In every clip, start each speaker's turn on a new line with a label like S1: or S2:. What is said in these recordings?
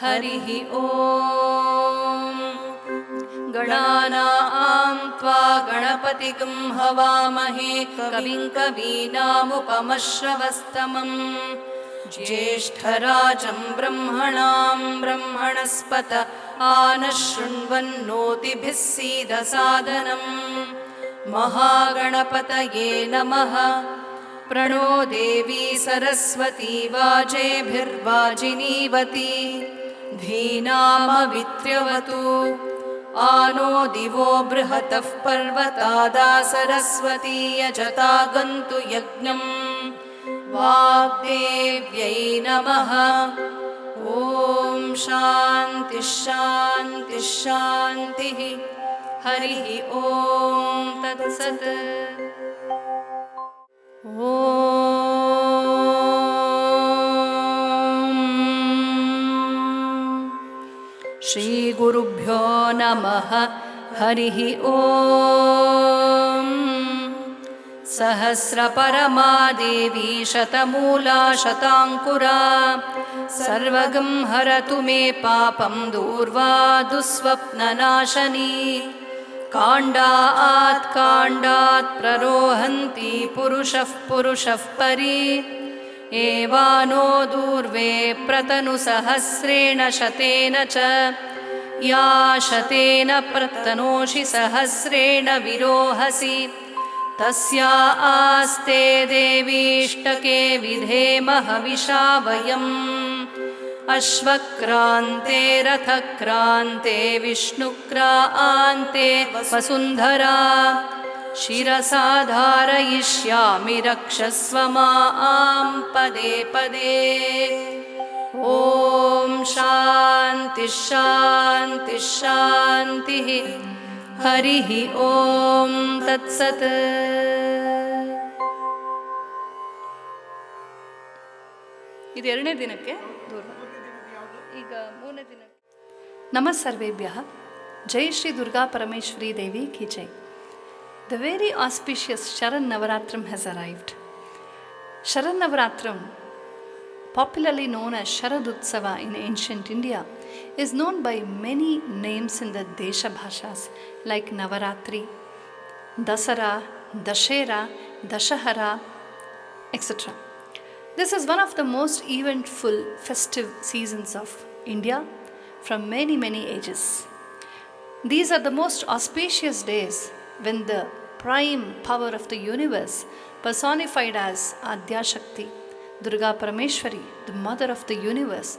S1: हरिः ॐ। गणानां त्वा गणपतिगं हवामहे कविं कवीनामुपमश्रवस्तमम् ज्येष्ठराजं ब्रह्मणां ब्रह्मणस्पत आनशृण्वन्नोतिभिः सीदसादनम् महागणपतये नमः। प्रणो देवी सरस्वती वाजेभिर्वाजिनीवती धीनामवित्र्यवतु आनो दिवो बृहतः पर्वतादा सरस्वती यजता गन्तु यज्ञम् वाग्देव्यै नमः। ॐ शान्तिः शान्तिः शान्तिः। हरिः ॐ तत्सत्। ॐ श्रीगुरुभ्यो नमः। हरिः ॐ। सहस्रपरमा देवी शतमूला शताङ्कुरा सर्वगं हरतु मे पापं दूर्वा दुःस्वप्ननाशनी काण्डात् काण्डात् प्ररोहन्ति पुरुषः परि एवानो दूर्वे प्रतनुसहस्रेण शतेन च या शतेन प्रतनोषि सहस्रेण विरोहसि तस्या आस्ते देवीष्टके विधेमः हविषा वयम् अश्वक्रान्ते रथक्रान्ते विष्णुक्रान्ते वसुन्धरा शिरसा धारयिष्यामि रक्षस्व मां पदे पदे। ॐ शान्तिः शान्तिः शान्तिः। हरिः ॐ तत्सत्। ಇದು ಎರಡನೇ ದಿನಕ್ಕೆ ದೂರ. ಈಗ ಮೂರನೇ ದಿನ. ನಮಃ ಸರ್ವೇಭ್ಯಃ. ಜೈ ಶ್ರೀ ದುರ್ಗಾ ಪರಮೇಶ್ವರಿ ದೇವಿ ಕಿ ಜೈ. The very auspicious Sharan Navaratram has arrived. Sharan Navaratram, popularly known as Sharadutsava in ancient India, is known by many names in the Desha Bhashas like Navaratri, Dasara, Dashera, Dashahara, etc. This is one of the most eventful festive seasons of India from many ages. These are the most auspicious days when the prime power of the universe, personified as Adya Shakti, Durga Parameshwari, the mother of the universe,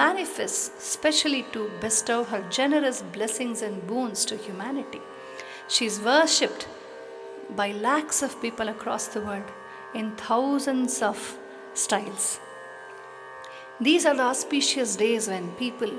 S1: manifests specially to bestow her generous blessings and boons to humanity. She is worshipped by lakhs of people across the world in thousands of styles. These are the auspicious days when people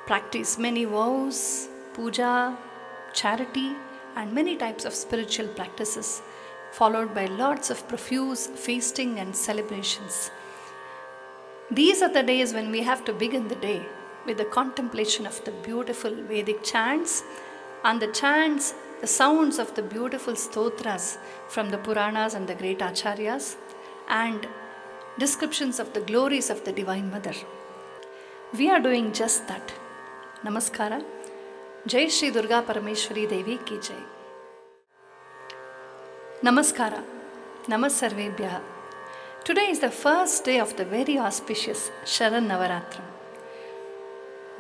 S1: practice many vows, puja, charity, and many types of spiritual practices, followed by lots of profuse feasting and celebrations. These are the days when we have to begin the day with the contemplation of the beautiful Vedic chants and the chants, the sounds of the beautiful stotras from the Puranas and the great Acharyas, and descriptions of the glories of the Divine Mother. We are doing just that. Namaskara. Jai Shri Durga Parameshwari Devi ki jai. Namaskara. Namas Sarvebhyah. Today is the first day of the very auspicious Sharan Navaratram.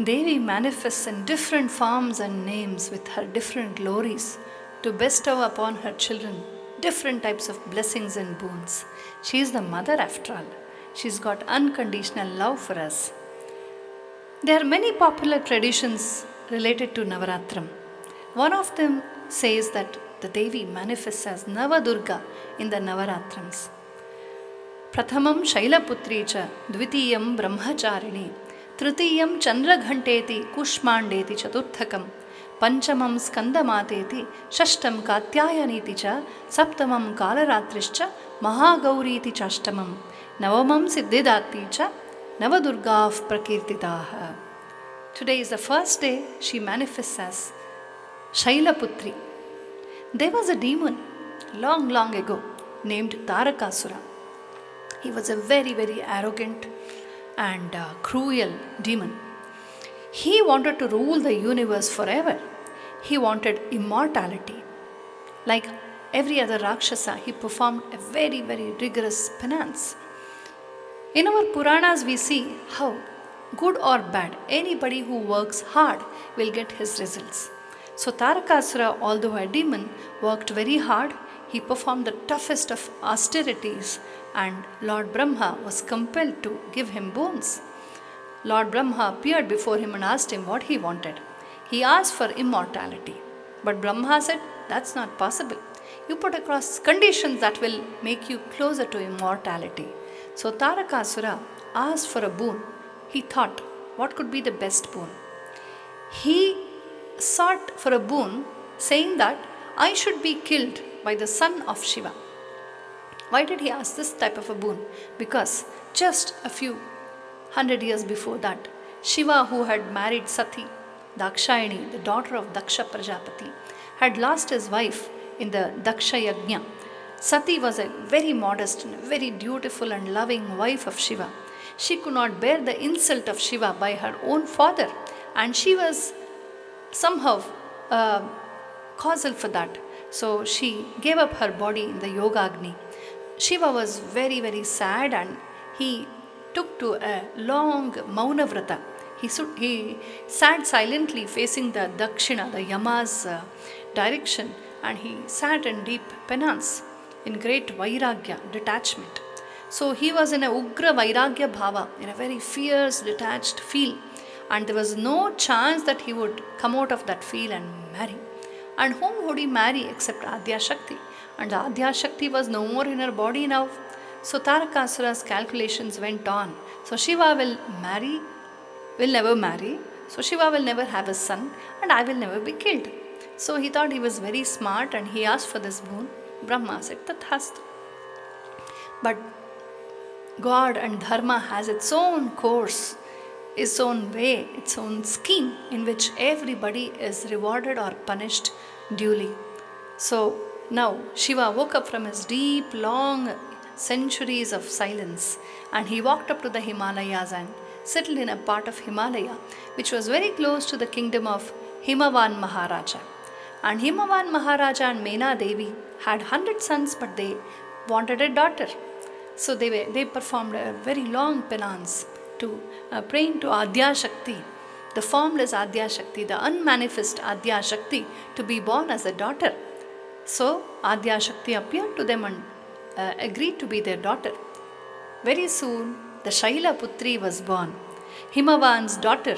S1: Devi manifests in different forms and names with her different glories to bestow upon her children different types of blessings and boons. She is the mother after all. She's got unconditional love for us. There are many popular traditions related to Navaratram. One of them says that the Devi manifests as Navadurga in the Navaratrams. Prathamam Shaila Putri cha, Dvitiyam Brahmacharini, Tritiyam Chandraghanteti Kushmandeti Chaturthakam, Panchamam Skandamateti, Shashtam Katyayaniti cha, Saptamam Kalaratrishcha, Mahagauriti Chashtamam, Navamam Siddhidati cha, Navadurga of Prakirtitaha. Today is the first day she manifests as Shaila Putri. There was a demon long ago named Tarakasura. He was a very arrogant and cruel demon. He wanted to rule the universe forever. He wanted immortality. Like every other Rakshasa, he performed a very, very rigorous penance. In our Puranas, we see how, good or bad, anybody who works hard will get his results. So Tarakasura, although a demon, worked very hard. He performed the toughest of austerities, and Lord Brahma was compelled to give him boons. Lord Brahma appeared before him and asked him what he wanted. He asked for immortality. But Brahma said, "That's not possible. You put across conditions that will make you closer to immortality." So Tarakasura asked for a boon. He thought, what could be the best boon? He sought for a boon saying that I should be killed by the son of Shiva. Why did he ask this type of a boon? Because just a few 100 years before that, Shiva, who had married Sati, Dakshayani, the daughter of Daksha Prajapati, had lost his wife in the Daksha Yajna. Sati was a very modest and very dutiful and loving wife of Shiva. She could not bear the insult of Shiva by her own father, and she was somehow causal for that. So she gave up her body in the Yogagni. Shiva was very, very sad, and he took to a long Maunavrata. He sat silently facing the Dakshina, the Yama's direction, and he sat in deep penance, in great Vairagya, detachment. So he was in a Ugra Vairagya Bhava, in a very fierce, detached feel, and there was no chance that he would come out of that feel and marry. And whom would he marry except Adya Shakti? And the Adya Shakti was no more in her body now. So Tarakasura's calculations went on. So Shiva will never marry. So Shiva will never have a son, and I will never be killed. So he thought he was very smart, and he asked for this boon. Brahma said, Tathastu. But God and Dharma has its own course, its own way, its own scheme in which everybody is rewarded or punished duly. So now Shiva woke up from his deep, long centuries of silence, and he walked up to the Himalayas and settled in a part of Himalaya which was very close to the kingdom of Himavan Maharaja. And Himavan Maharaja and Mena Devi had 100 sons, but they wanted a daughter. So they performed a very long penance to praying to Adya Shakti, the formless Adya Shakti, the unmanifest Adya Shakti, to be born as a daughter. So Adya Shakti appeared to them and agreed to be their daughter. Very soon the Shaila Putri was born. Himavan's daughter,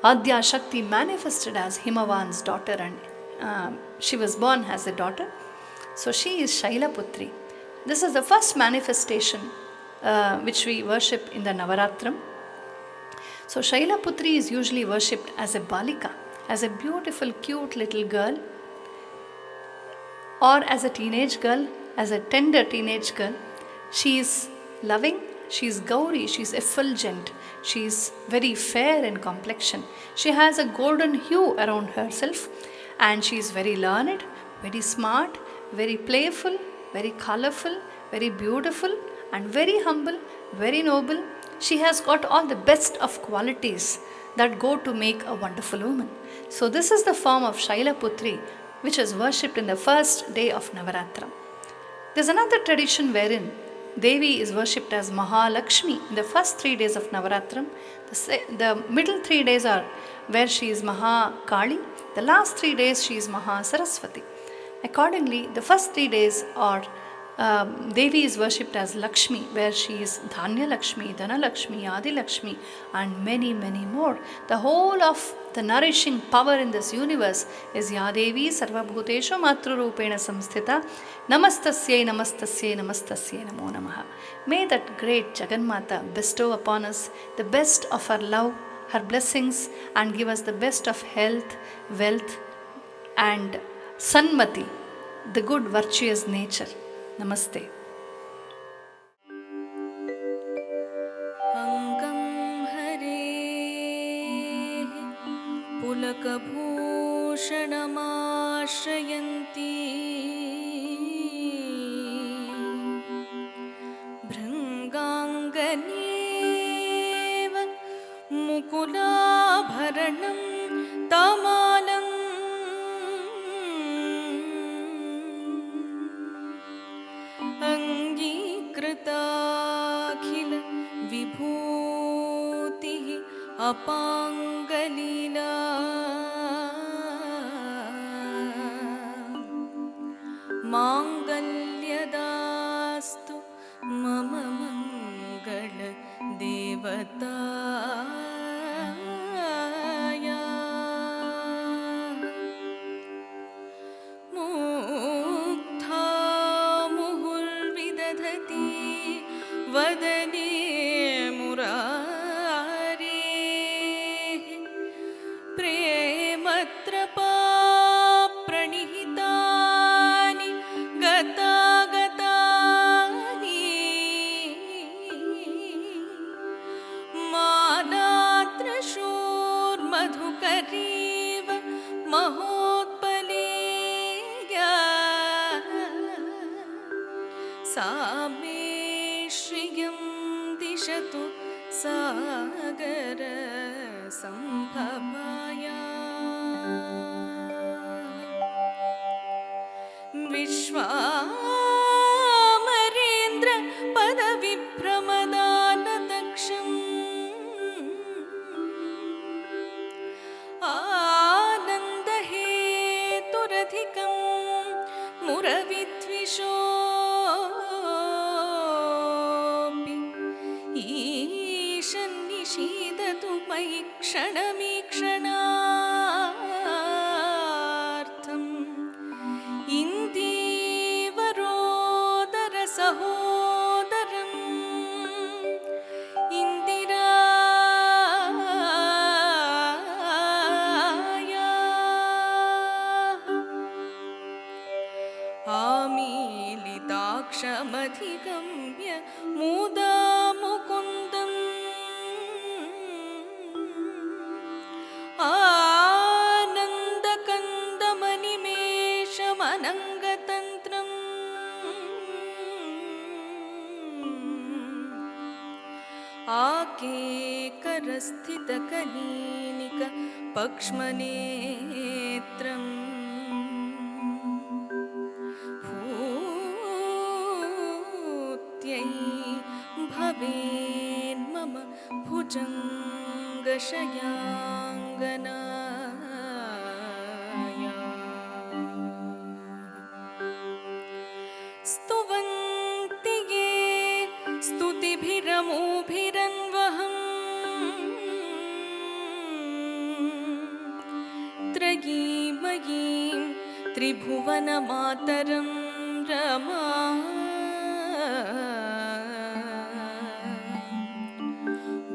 S1: Adya Shakti, manifested as Himavan's daughter, and she was born as a daughter. So she is Shaila Putri. This is the first manifestation which we worship in the Navaratram. So Shaila Putri is usually worshipped as a balika, as a beautiful, cute little girl, or as a teenage girl, as a tender teenage girl. She is loving, she is Gauri, she is effulgent, she is very fair in complexion. She has a golden hue around herself, and she is very learned, very smart, very playful, very colorful, very beautiful, and very humble, very noble. She has got all the best of qualities that go to make a wonderful woman. So this is the form of Shaila Putri, which is worshipped in the first day of Navaratri. There is another tradition wherein Devi is worshipped as Mahalakshmi in the first 3 days of Navaratri. The middle 3 days are where she is Mahakali. The last 3 days she is Mahasaraswati. Accordingly, the first 3 days are Devi is worshipped as Lakshmi, where she is Dhanya Lakshmi, Dhana Lakshmi, Adi Lakshmi, and many, many more. The whole of the nourishing power in this universe is Ya Devi Sarva Bhuteshu Matrurupena Samsthita Namastasyai Namastasyai Namastasyai Namo Namaha. May that great Jaganmatha bestow upon us the best of her love, her blessings, and give us the best of health, wealth, and Sanmati, the good virtuous nature. Namaste.
S2: Angam Hare Pulakabhushanamashrayanti Bhrangangane कुलाभरणं तमालम् अङ्गीकृताखिल विभूतिः अपाङ्गलीला माङ्गल्यदास्तु मम मङ्गल देवताया मुग्धा मुहुर्विदधति वदने मुरारेः प्रेमत्रपा प्रणिहितानि गतागतानि मालात्रशूर्मधुकरीव महोत्पलेया सा मे श्रियं दिशतु सागर सम्भवाया विश्वामरेन्द्र पदविभ्रमदानदक्षम् आनन्दहेतुरधिकं मुरविद्विषोऽपि ईशन्निषीदतु मयि क्षणमीक्षणार्थम् इन्दीवरोदर सहोदरम् इन्दिराया आमीलिताक्षमधिगम्य मुदा मुकुन्दम् आनन्दकन्दमनिमेषमनङ्गतन्त्रम् आकेकरस्थितकनीनिक पक्ष्मनेत्रम् भूत्यै भवेन्मम भुजङ्गशयाङ्गनाया स्तुवन्ति ये स्तुतिभिरमोभिरन्वहम् त्रयीमयीं त्रिभुवनमातरं रमा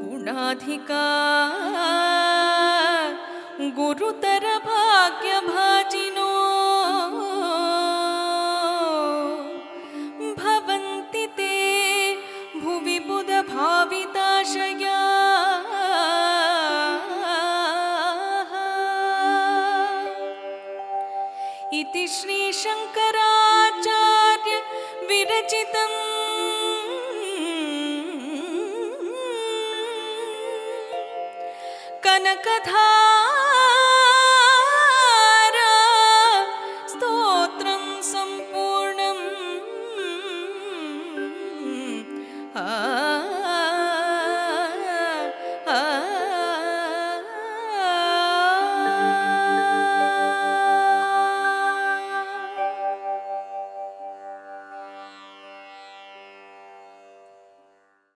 S2: गुणाधिका गुरुतर भाग्यभाजिनो भवन्ति ते भुवि बुधभाविताशया इति श्रीशङ्कराचार्य विरचितम् कनकधारा